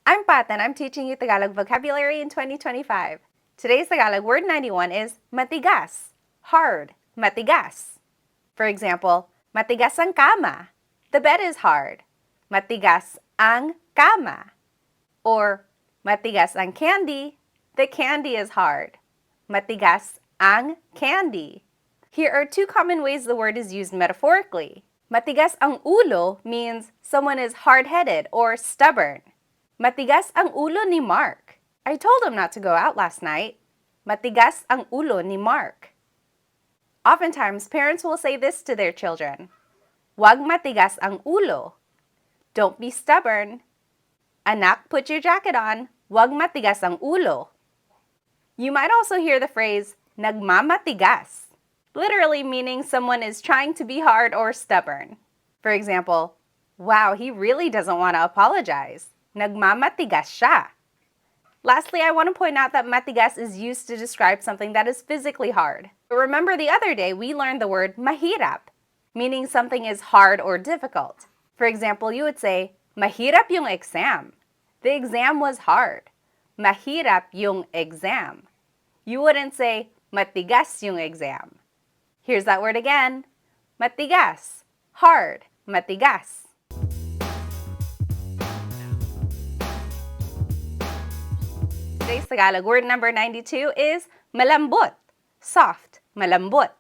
I'm Pat and I'm teaching you Tagalog vocabulary in 2025. Today's Tagalog word 91 is matigas, hard, matigas. For example, matigas ang kama, the bed is hard. Matigas ang kama. Or matigas ang candy, the candy is hard. Matigas ang candy. Here are two common ways the word is used metaphorically. Matigas ang ulo means someone is hard-headed or stubborn. Matigas ang ulo ni Mark. I told him not to go out last night. Matigas ang ulo ni Mark. Oftentimes, parents will say this to their children. Wag matigas ang ulo. Don't be stubborn. Anak, put your jacket on. Wag matigas ang ulo. You might also hear the phrase, nagmamatigas, literally meaning someone is trying to be hard or stubborn. For example, wow, he really doesn't want to apologize. Nagmamatigas siya. Lastly, I want to point out that matigas is used to describe something that is physically hard. But remember the other day we learned the word mahirap, meaning something is hard or difficult. For example, you would say, mahirap yung exam. The exam was hard. Mahirap yung exam. You wouldn't say, matigas yung exam. Here's that word again. Matigas, hard, matigas. Today's Tagalog word number 92 is malambot, soft, malambot.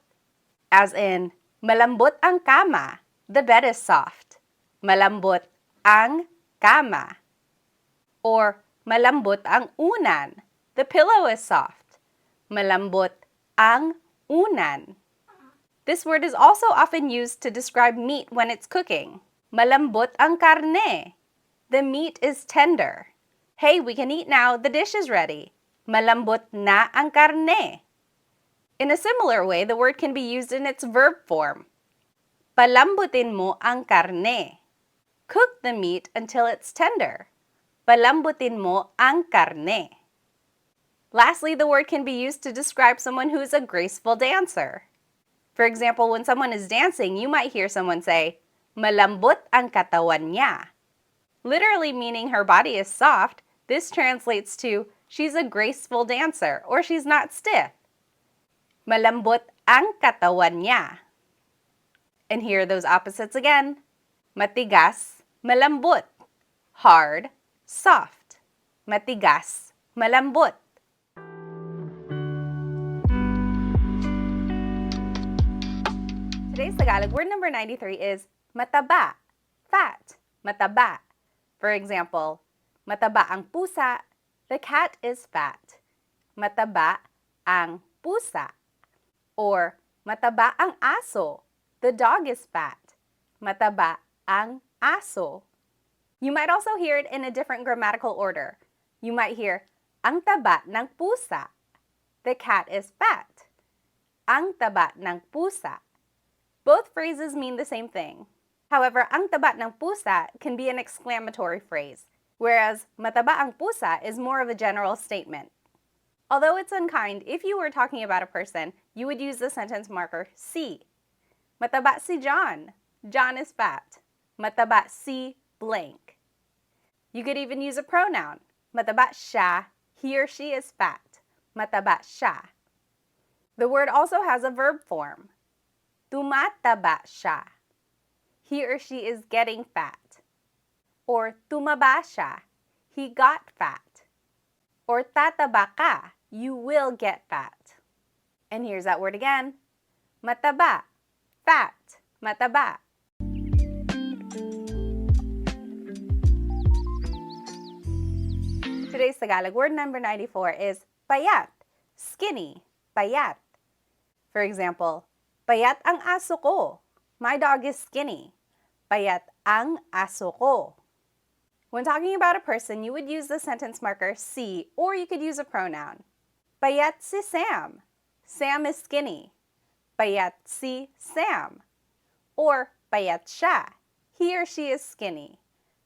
As in, malambot ang kama, the bed is soft. Malambot ang kama. Or malambot ang unan, the pillow is soft. Malambot ang unan. This word is also often used to describe meat when it's cooking. Malambot ang karne, the meat is tender. Hey, we can eat now, the dish is ready. Malambot na ang karne. In a similar way, the word can be used in its verb form. Palambutin mo ang karne. Cook the meat until it's tender. Palambutin mo ang karne. Lastly, the word can be used to describe someone who is a graceful dancer. For example, when someone is dancing, you might hear someone say, malambot ang katawan niya. Literally meaning her body is soft, this translates to, she's a graceful dancer or she's not stiff. Malambot ang katawan niya. And here are those opposites again. Matigas, malambot. Hard, soft. Matigas, malambot. Today's Tagalog word number 93 is mataba, fat, mataba. For example, mataba ang pusa, the cat is fat. Mataba ang pusa. Or mataba ang aso, the dog is fat. Mataba ang aso. You might also hear it in a different grammatical order. You might hear, ang taba ng pusa, the cat is fat. Ang taba ng pusa. Both phrases mean the same thing. However, ang taba ng pusa can be an exclamatory phrase, whereas mataba ang pusa is more of a general statement. Although it's unkind, if you were talking about a person, you would use the sentence marker si. Mataba si John. John is fat. Mataba si blank. You could even use a pronoun. Mataba siya. He or she is fat. Mataba siya. The word also has a verb form. Tumataba siya. He or she is getting fat. Or tumaba siya. He got fat. Or tataba ka. You will get fat. And here's that word again. Mataba. Fat. Mataba. Today's Tagalog word number 94 is payat. Skinny. Payat. For example, payat ang aso ko. My dog is skinny. Payat ang aso ko. When talking about a person, you would use the sentence marker si, or you could use a pronoun. Payat si Sam. Sam is skinny. Payat si Sam. Or payat siya. He or she is skinny.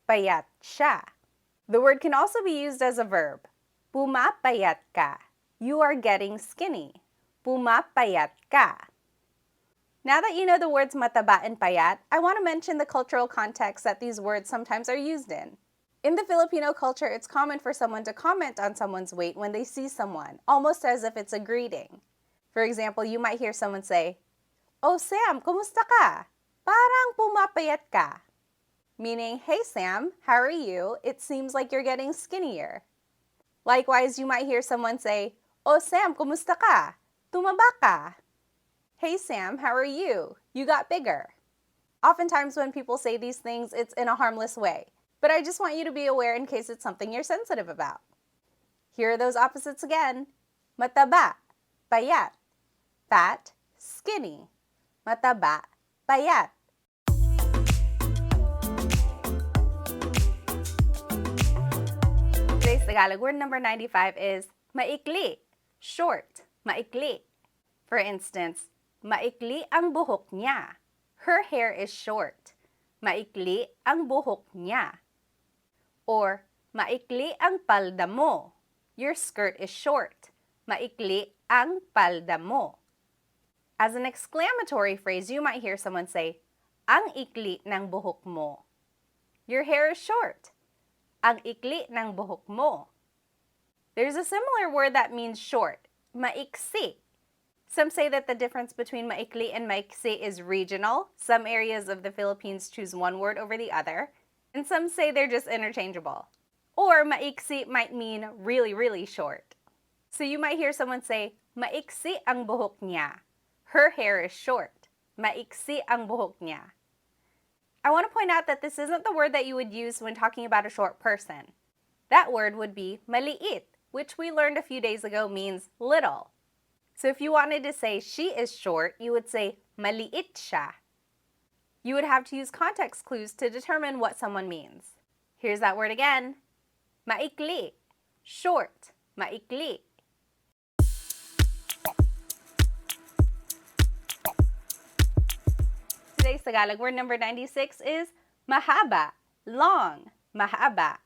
Payat siya. The word can also be used as a verb. Pumapayat ka. You are getting skinny. Pumapayat ka. Now that you know the words mataba and payat, I want to mention the cultural context that these words sometimes are used in. In the Filipino culture, it's common for someone to comment on someone's weight when they see someone, almost as if it's a greeting. For example, you might hear someone say, "Oh Sam, kumusta ka? Parang pumapayat ka." Meaning, "Hey Sam, how are you? It seems like you're getting skinnier." Likewise, you might hear someone say, "Oh Sam, kumusta ka? Tumaba ka." "Hey Sam, how are you? You got bigger." Oftentimes when people say these things, it's in a harmless way. But I just want you to be aware in case it's something you're sensitive about. Here are those opposites again. Mataba, payat. Fat, skinny. Mataba, payat. Today's Tagalog word number 95 is maikli, short, maikli. For instance, maikli ang buhok niya. Her hair is short. Maikli ang buhok niya. Or, maikli ang palda mo. Your skirt is short. Maikli ang palda mo. As an exclamatory phrase, you might hear someone say, "Ang ikli ng buhok mo." Your hair is short. Ang ikli ng buhok mo. There's a similar word that means short, maiksi. Some say that the difference between maikli and maiksi is regional. Some areas of the Philippines choose one word over the other. And some say they're just interchangeable. Or maiksi might mean really, really short. So you might hear someone say, "Maiksi ang buhok niya." Her hair is short. Maiksi ang buhok niya. I want to point out that this isn't the word that you would use when talking about a short person. That word would be maliit, which we learned a few days ago means little. So if you wanted to say she is short, you would say maliit siya. You would have to use context clues to determine what someone means. Here's that word again. Maikli, short, maikli. Today's Tagalog word number 96 is mahaba, long, mahaba.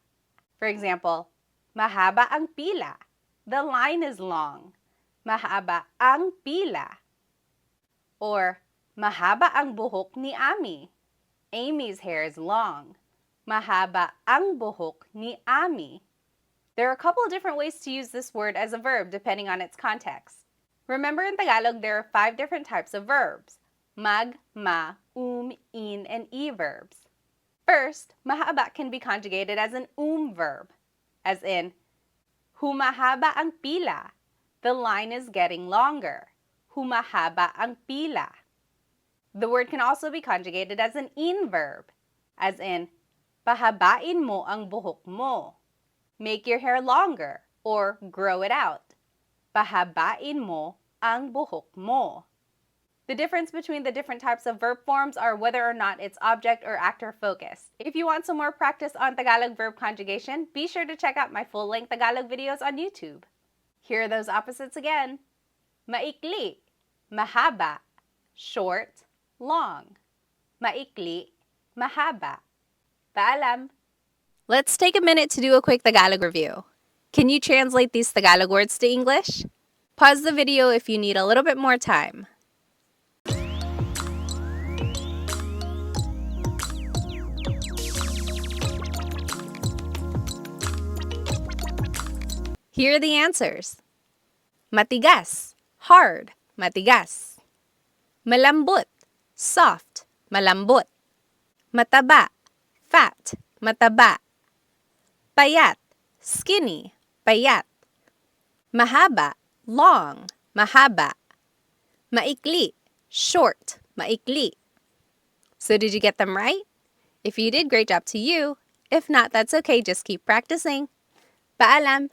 For example, mahaba ang pila. The line is long. Mahaba ang pila. Or, mahaba ang buhok ni Ami. Amy's hair is long. Mahaba ang buhok ni Ami. There are a couple of different ways to use this word as a verb depending on its context. Remember in Tagalog there are 5 different types of verbs. Mag, ma, in, and e verbs. First, mahaba can be conjugated as an verb, as in, humahaba ang pila. The line is getting longer. Humahaba ang pila. The word can also be conjugated as an in verb, as in, pahabain mo ang buhok mo. Make your hair longer or grow it out. Pahabain mo ang buhok mo. The difference between the different types of verb forms are whether or not it's object or actor focused. If you want some more practice on Tagalog verb conjugation, be sure to check out my full-length Tagalog videos on YouTube. Here are those opposites again. Maikli, mahaba, short, long. Maikli, mahaba. Paalam. Let's take a minute to do a quick Tagalog review. Can you translate these Tagalog words to English? Pause the video if you need a little bit more time. Here are the answers. Matigas, hard, matigas. Malambot, soft, malambot. Mataba, fat, mataba. Payat, skinny, payat. Mahaba, long, mahaba. Maikli, short, maikli. So did you get them right? If you did, great job to you. If not, that's okay, just keep practicing. Paalam!